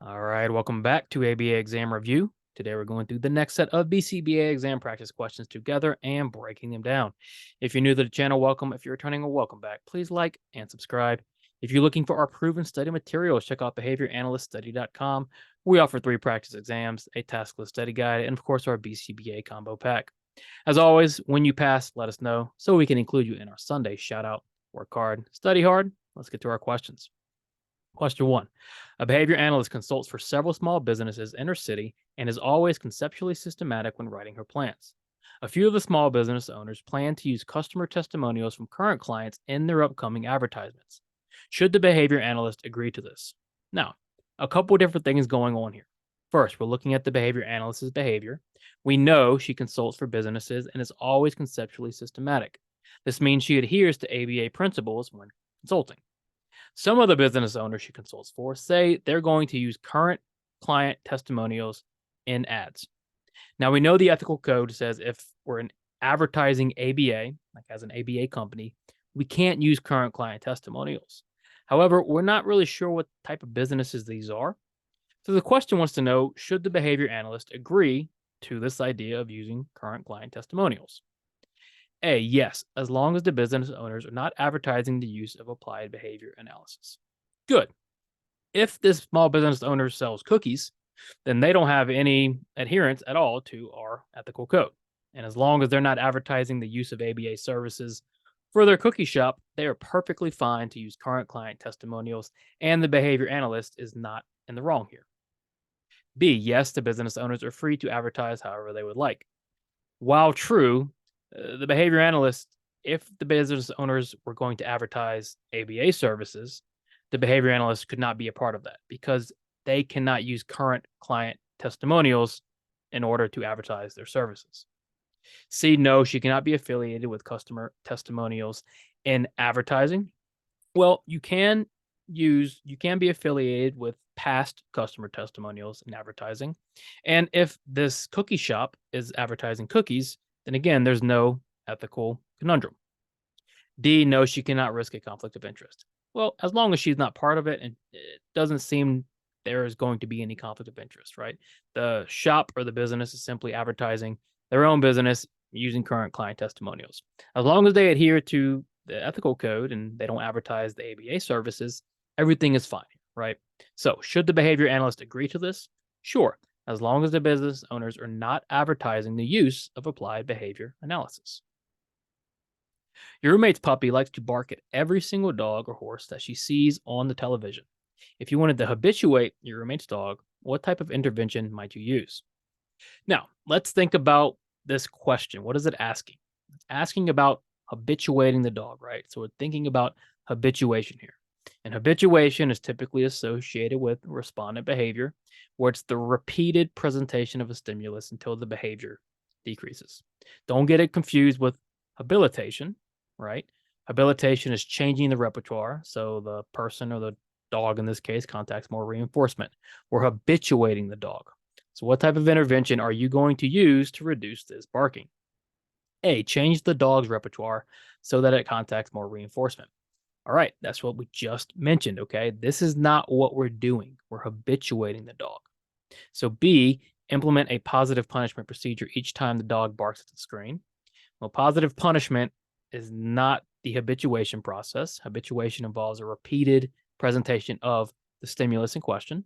All right, welcome back to ABA Exam Review. Today we're going through the next set of BCBA exam practice questions together and breaking them down. If you're new to the channel, welcome. If you're returning, welcome back. Please like and subscribe. If you're looking for our proven study materials, check out behavioranalyststudy.com. We offer 3 practice exams, a task list study guide, and of course our BCBA combo pack. As always, when you pass, let us know so we can include you in our Sunday shout out. Work hard, study hard. Let's get to our questions. Question 1. A behavior analyst consults for several small businesses in her city and is always conceptually systematic when writing her plans. A few of the small business owners plan to use customer testimonials from current clients in their upcoming advertisements. Should the behavior analyst agree to this? Now, a couple different things going on here. First, we're looking at the behavior analyst's behavior. We know she consults for businesses and is always conceptually systematic. This means she adheres to ABA principles when consulting. Some of the business owners she consults for say they're going to use current client testimonials in ads. Now, we know the ethical code says if we're an advertising ABA, like as an ABA company, we can't use current client testimonials. However, we're not really sure what type of businesses these are. So the question wants to know, should the behavior analyst agree to this idea of using current client testimonials? A, yes, as long as the business owners are not advertising the use of applied behavior analysis. Good. If this small business owner sells cookies, then they don't have any adherence at all to our ethical code. And as long as they're not advertising the use of ABA services for their cookie shop, they are perfectly fine to use current client testimonials, and the behavior analyst is not in the wrong here. B, yes, the business owners are free to advertise however they would like. While true, the behavior analyst, if the business owners were going to advertise ABA services, the behavior analyst could not be a part of that because they cannot use current client testimonials in order to advertise their services. C, no, she cannot be affiliated with customer testimonials in advertising. Well, you can be affiliated with past customer testimonials in advertising. And if this cookie shop is advertising cookies, then again, there's no ethical conundrum. D, no, she cannot risk a conflict of interest. Well, as long as she's not part of it, and it doesn't seem there is going to be any conflict of interest, right? The shop or the business is simply advertising their own business using current client testimonials. As long as they adhere to the ethical code and they don't advertise the ABA services, everything is fine, right? So, should the behavior analyst agree to this? Sure, as long as the business owners are not advertising the use of applied behavior analysis. Your roommate's puppy likes to bark at every single dog or horse that she sees on the television. If you wanted to habituate your roommate's dog, what type of intervention might you use? Now, let's think about this question. What is it asking? It's asking about habituating the dog, right? So we're thinking about habituation here. And habituation is typically associated with respondent behavior, where it's the repeated presentation of a stimulus until the behavior decreases. Don't get it confused with habilitation, right? Habilitation is changing the repertoire. So the person or the dog in this case contacts more reinforcement. We're habituating the dog. So what type of intervention are you going to use to reduce this barking? A, change the dog's repertoire so that it contacts more reinforcement. All right, that's what we just mentioned, okay? This is not what we're doing. We're habituating the dog. So B, implement a positive punishment procedure each time the dog barks at the screen. Well, positive punishment is not the habituation process. Habituation involves a repeated presentation of the stimulus in question.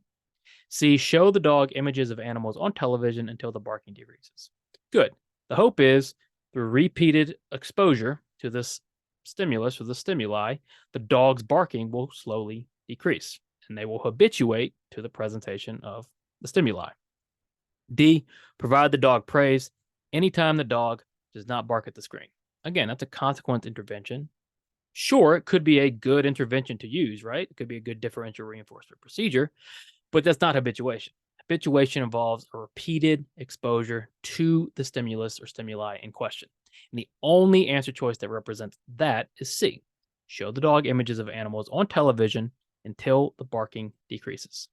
C, show the dog images of animals on television until the barking decreases. Good. The hope is through repeated exposure to this stimulus or the stimuli, the dog's barking will slowly decrease and they will habituate to the presentation of the stimuli. D, provide the dog praise anytime the dog does not bark at the screen. Again, that's a consequence intervention. Sure, it could be a good intervention to use, right? It could be a good differential reinforcement procedure, but that's not habituation. Habituation involves a repeated exposure to the stimulus or stimuli in question. And the only answer choice that represents that is C. Show the dog images of animals on television until the barking decreases.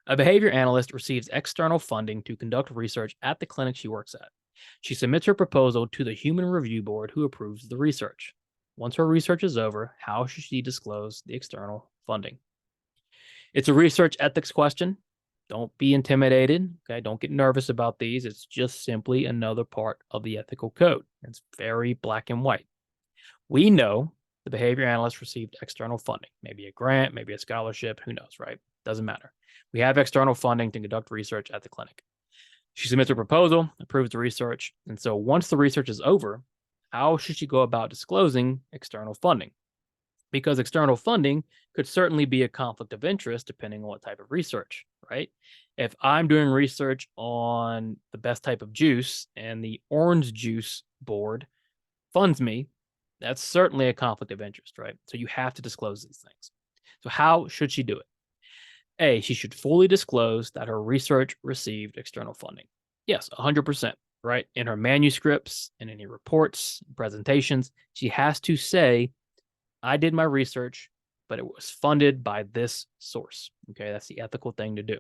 A behavior analyst receives external funding to conduct research at the clinic she works at. She submits her proposal to the Human Review Board, who approves the research. Once her research is over, how should she disclose the external funding? It's a research ethics question. Don't be intimidated. Okay. Don't get nervous about these. It's just simply another part of the ethical code. It's very black and white. We know the behavior analyst received external funding, maybe a grant, maybe a scholarship, who knows, right? Doesn't matter. We have external funding to conduct research at the clinic. She submits her proposal, approves the research. And so once the research is over, how should she go about disclosing external funding? Because external funding could certainly be a conflict of interest depending on what type of research, right? If I'm doing research on the best type of juice and the orange juice board funds me, that's certainly a conflict of interest, right? So you have to disclose these things. So how should she do it? A, she should fully disclose that her research received external funding. Yes, 100%, right? In her manuscripts and any reports, presentations, she has to say, I did my research, but it was funded by this source. Okay, that's the ethical thing to do.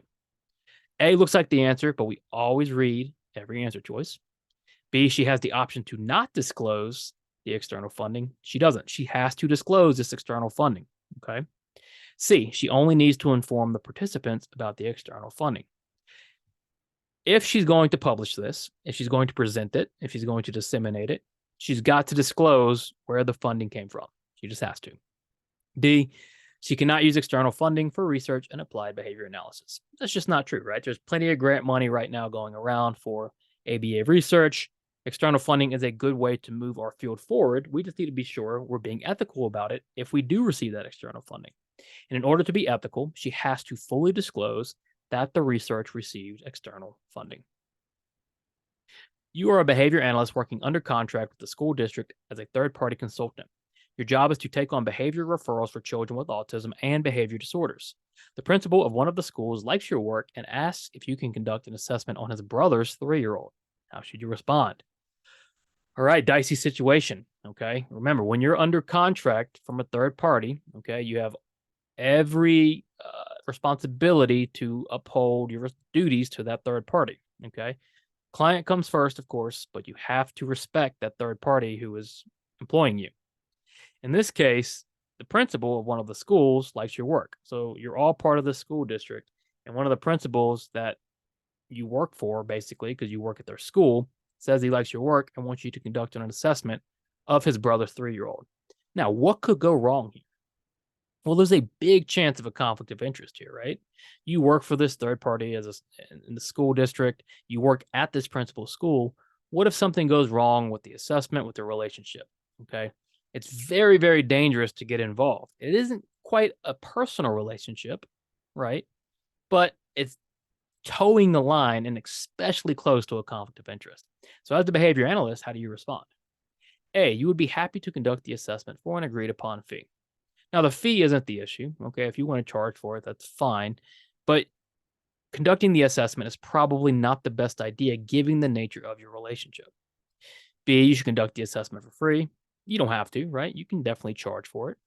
A looks like the answer, but we always read every answer choice. B, she has the option to not disclose the external funding. She doesn't. She has to disclose this external funding. Okay. C, she only needs to inform the participants about the external funding. If she's going to publish this, if she's going to present it, if she's going to disseminate it, she's got to disclose where the funding came from. She just has to. D, she cannot use external funding for research and applied behavior analysis. That's just not true, right? There's plenty of grant money right now going around for ABA research. External funding is a good way to move our field forward. We just need to be sure we're being ethical about it if we do receive that external funding. And in order to be ethical, she has to fully disclose that the research received external funding. You are a behavior analyst working under contract with the school district as a third-party consultant. Your job is to take on behavior referrals for children with autism and behavior disorders. The principal of one of the schools likes your work and asks if you can conduct an assessment on his brother's 3-year-old. How should you respond? All right, dicey situation, okay? Remember, when you're under contract from a third party, okay, you have every responsibility to uphold your duties to that third party, okay? Client comes first, of course, but you have to respect that third party who is employing you. In this case, the principal of one of the schools likes your work. So you're all part of the school district. And one of the principals that you work for, basically, because you work at their school, says he likes your work and wants you to conduct an assessment of his brother's 3-year-old. Now, what could go wrong here? Well, there's a big chance of a conflict of interest here, right? You work for this third party in the school district. You work at this principal school. What if something goes wrong with the assessment, with the relationship? Okay. It's very, very dangerous to get involved. It isn't quite a personal relationship, right? But it's towing the line and especially close to a conflict of interest. So as the behavior analyst, how do you respond? A, you would be happy to conduct the assessment for an agreed upon fee. Now, the fee isn't the issue. Okay. If you want to charge for it, that's fine. But conducting the assessment is probably not the best idea given the nature of your relationship. B, you should conduct the assessment for free. You don't have to, right? You can definitely charge for it.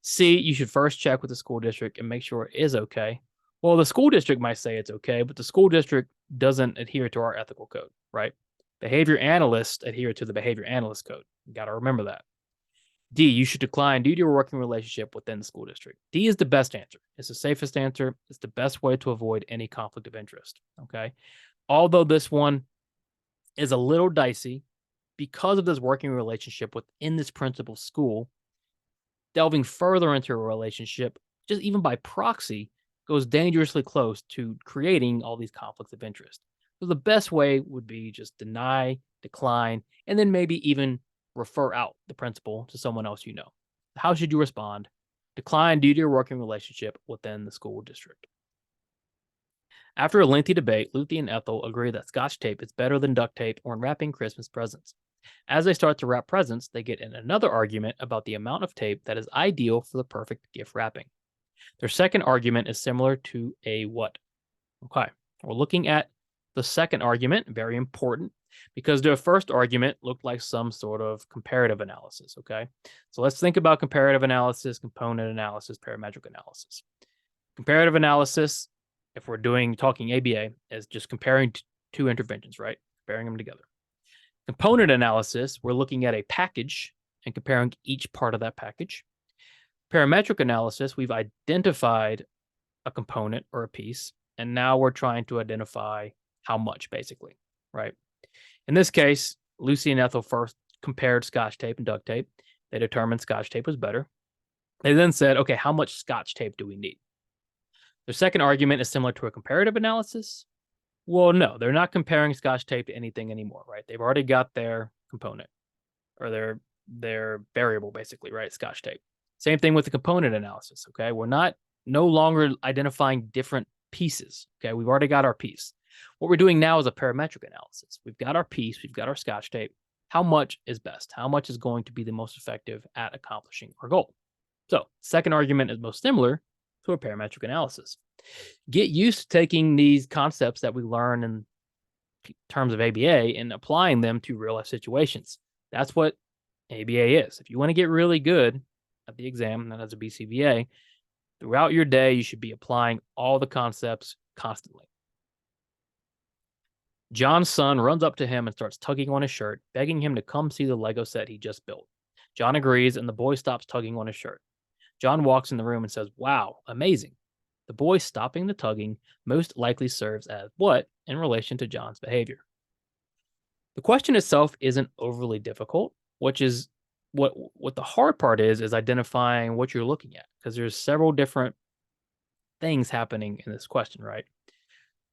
C, you should first check with the school district and make sure it is okay. Well, the school district might say it's okay, but the school district doesn't adhere to our ethical code, right? Behavior analysts adhere to the behavior analyst code. You got to remember that. D, you should decline due to your working relationship within the school district. D is the best answer. It's the safest answer. It's the best way to avoid any conflict of interest, okay? Although this one is a little dicey, because of this working relationship within this principal school, delving further into a relationship, just even by proxy, goes dangerously close to creating all these conflicts of interest. So the best way would be just deny, decline, and then maybe even refer out the principal to someone else you know. How should you respond? Decline due to your working relationship within the school district. After a lengthy debate, Luthi and Ethel agree that Scotch tape is better than duct tape when wrapping Christmas presents. As they start to wrap presents, they get in another argument about the amount of tape that is ideal for the perfect gift wrapping. Their second argument is similar to a what? Okay, we're looking at the second argument, very important, because their first argument looked like some sort of comparative analysis, okay? So let's think about comparative analysis, component analysis, parametric analysis. Comparative analysis, if we're talking ABA, is just comparing two interventions, right? Comparing them together. Component analysis, we're looking at a package and comparing each part of that package. Parametric analysis, we've identified a component or a piece, and now we're trying to identify how much, basically, right? In this case, Lucy and Ethel first compared Scotch tape and duct tape. They determined Scotch tape was better. They then said, okay, how much Scotch tape do we need? Their second argument is similar to a comparative analysis. Well, no, they're not comparing Scotch tape to anything anymore, right? They've already got their component or their variable, basically, right? Scotch tape. Same thing with the component analysis, okay? We're no longer identifying different pieces, okay? We've already got our piece. What we're doing now is a parametric analysis. We've got our piece, we've got our Scotch tape. How much is best? How much is going to be the most effective at accomplishing our goal? So, second argument is most similar to a parametric analysis. Get used to taking these concepts that we learn in terms of ABA and applying them to real life situations. That's what ABA is. If you want to get really good at the exam and as a BCBA, throughout your day, you should be applying all the concepts constantly. John's son runs up to him and starts tugging on his shirt, begging him to come see the Lego set he just built. John agrees, and the boy stops tugging on his shirt. John walks in the room and says, "Wow, amazing." The boy stopping the tugging most likely serves as what in relation to John's behavior? The question itself isn't overly difficult, which is what the hard part is identifying what you're looking at, because there's several different things happening in this question, right?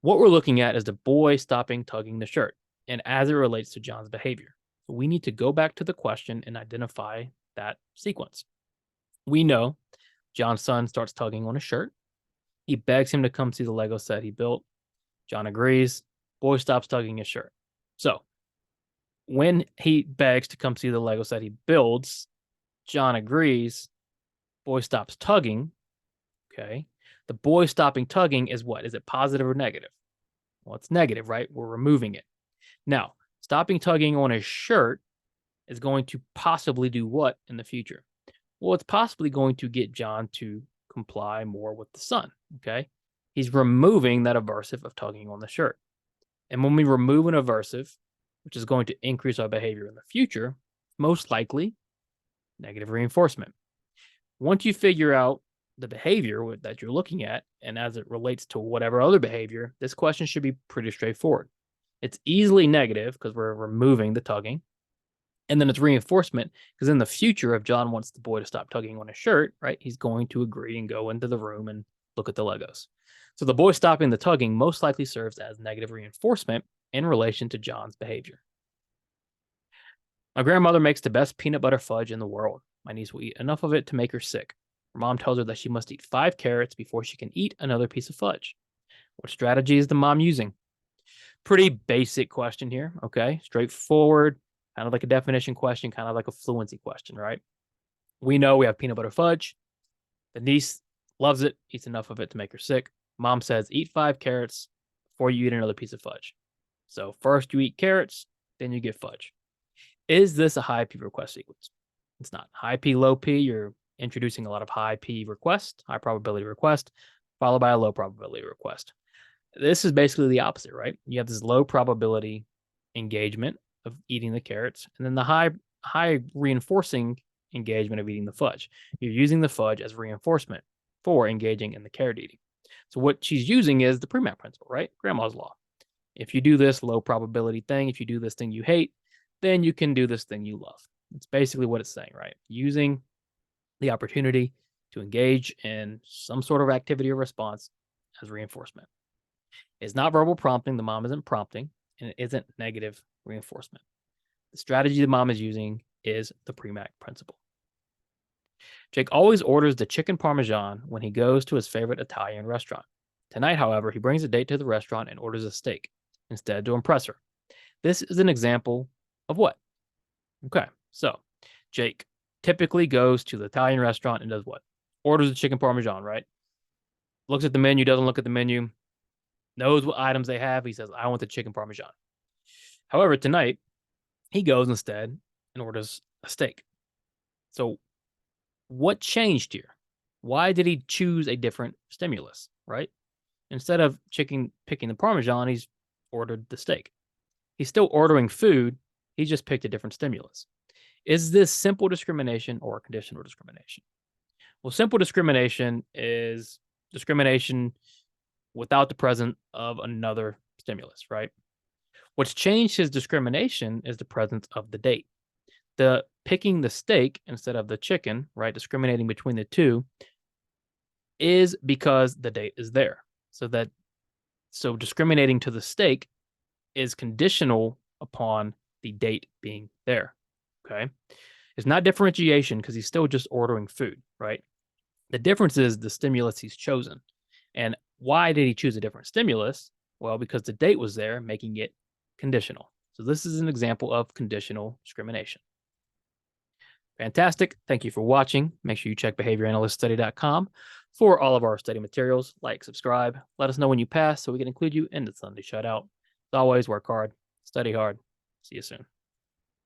What we're looking at is the boy stopping tugging the shirt, and as it relates to John's behavior. We need to go back to the question and identify that sequence. We know John's son starts tugging on his shirt. He begs him to come see the Lego set he built. John agrees. Boy stops tugging his shirt. So when he begs to come see the Lego set he builds, John agrees. Boy stops tugging. Okay. The boy stopping tugging is what? Is it positive or negative? Well, it's negative, right? We're removing it. Now, stopping tugging on his shirt is going to possibly do what in the future? Well, it's possibly going to get John to comply more with the son, okay? He's removing that aversive of tugging on the shirt. And when we remove an aversive, which is going to increase our behavior in the future, most likely negative reinforcement. Once you figure out the behavior that you're looking at, and as it relates to whatever other behavior, this question should be pretty straightforward. It's easily negative because we're removing the tugging. And then it's reinforcement because in the future, if John wants the boy to stop tugging on his shirt, right, he's going to agree and go into the room and look at the Legos. So the boy stopping the tugging most likely serves as negative reinforcement in relation to John's behavior. My grandmother makes the best peanut butter fudge in the world. My niece will eat enough of it to make her sick. Her mom tells her that she must eat 5 carrots before she can eat another piece of fudge. What strategy is the mom using? Pretty basic question here, okay? Straightforward, kind of like a definition question, kind of like a fluency question, right? We know we have peanut butter fudge. The niece loves it, eats enough of it to make her sick. Mom says, eat 5 carrots before you eat another piece of fudge. So first you eat carrots, then you get fudge. Is this a high P request sequence? It's not. High P, low P, you're introducing a lot of high P request, high probability request, followed by a low probability request. This is basically the opposite, right? You have this low probability engagement of eating the carrots, and then the high reinforcing engagement of eating the fudge. You're using the fudge as reinforcement for engaging in the carrot eating. So what she's using is the Premack principle, right? Grandma's law. If you do this low probability thing, if you do this thing you hate, then you can do this thing you love. It's basically what it's saying, right? Using the opportunity to engage in some sort of activity or response as reinforcement. It's not verbal prompting. The mom isn't prompting, and it isn't negative reinforcement. The strategy the mom is using is the Premack principle. Jake always orders the chicken parmesan when he goes to his favorite Italian restaurant. Tonight, however, he brings a date to the restaurant and orders a steak instead to impress her. This is an example of what? Okay, so Jake typically goes to the Italian restaurant and does what? Orders the chicken parmesan, right? Looks at the menu, doesn't look at the menu, knows what items they have. He says, I want the chicken parmesan. However, tonight, he goes instead and orders a steak. So what changed here? Why did he choose a different stimulus, right? Instead of picking the parmesan, he's ordered the steak. He's still ordering food. He just picked a different stimulus. Is this simple discrimination or conditional discrimination? Well, simple discrimination is discrimination without the presence of another stimulus, right? What's changed his discrimination is the presence of the date. The picking the steak instead of the chicken, right? Discriminating between the two is because the date is there. So discriminating to the steak is conditional upon the date being there. Okay. It's not differentiation because he's still just ordering food, right? The difference is the stimulus he's chosen. And why did he choose a different stimulus? Well, because the date was there, making it conditional. So this is an example of conditional discrimination. Fantastic. Thank you for watching. Make sure you check behavioranalyststudy.com for all of our study materials. Like, subscribe. Let us know when you pass so we can include you in the Sunday Shutout. As always, work hard, study hard. See you soon.